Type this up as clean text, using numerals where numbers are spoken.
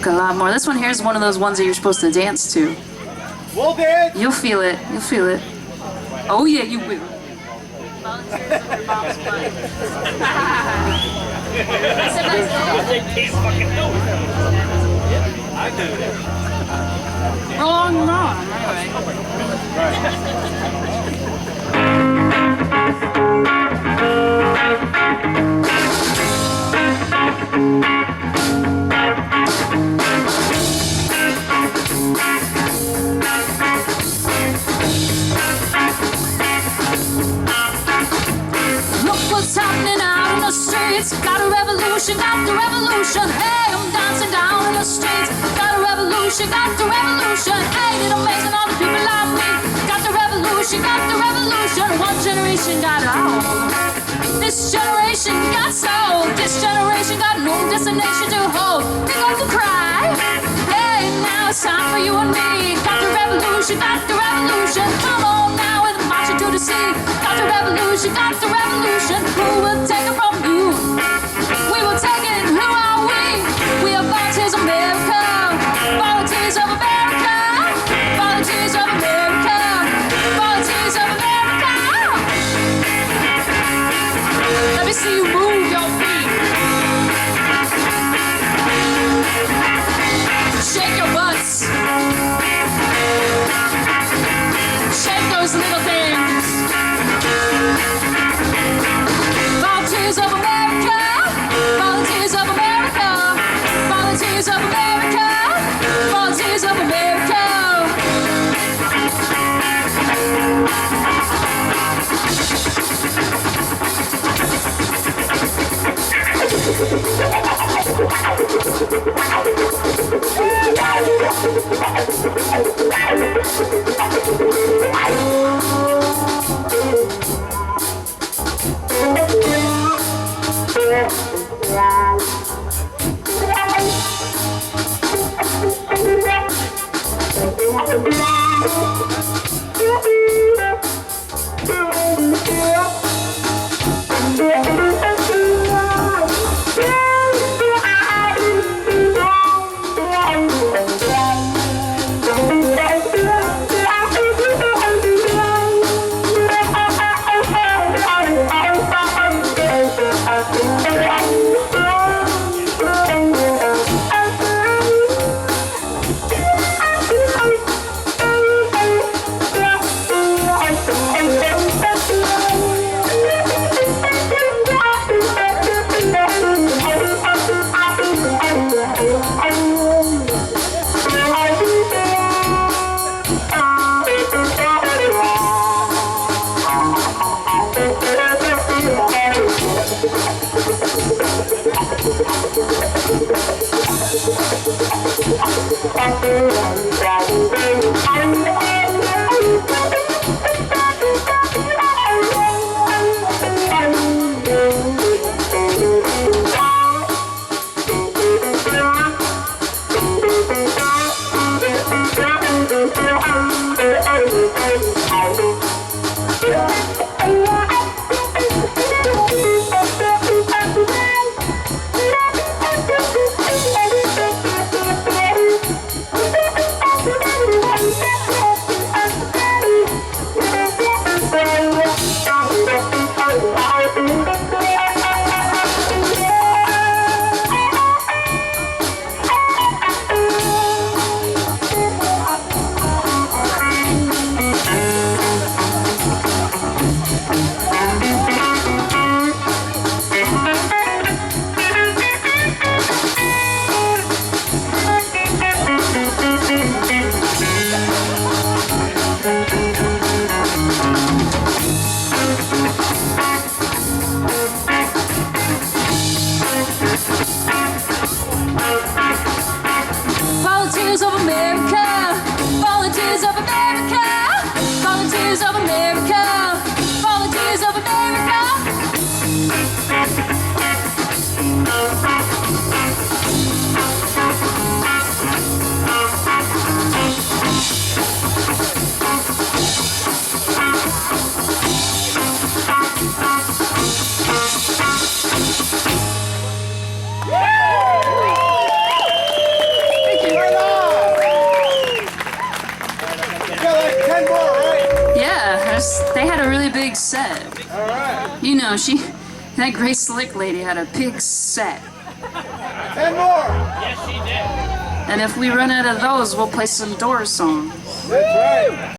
a lot more. This one here is one of those ones that you're supposed to dance to. We'll dance. You'll feel it. You'll feel it. Oh yeah, you will. Wrong. Anyway. What's happening out in the streets? Got a revolution, got the revolution. Hey, I'm dancing down in the streets. Got a revolution, got the revolution. Ain't it amazing all the people like me? Got the revolution, got the revolution. One generation got it all. This generation got soul. This generation got no destination to hold. Pick up and cry. Hey, now it's time for you and me. Got the revolution, got the revolution. Come on now with a marching to the sea. Got the revolution, got the revolution. Who will take it from you? We will take it. Who are we? We are volunteers of America. Volunteers of America. Volunteers of America. Volunteers of America. Let me see you move your feet. Shake your butts. Shake those little things. Volunteers of America. Volunteers of America. Volunteers of America. Volunteers of America. like 10 more, right? Yeah, they had a really big set. All right. You know, that Grace Slick lady had a big set. 10 more. And if we run out of those, we'll play some Doors songs. That's right.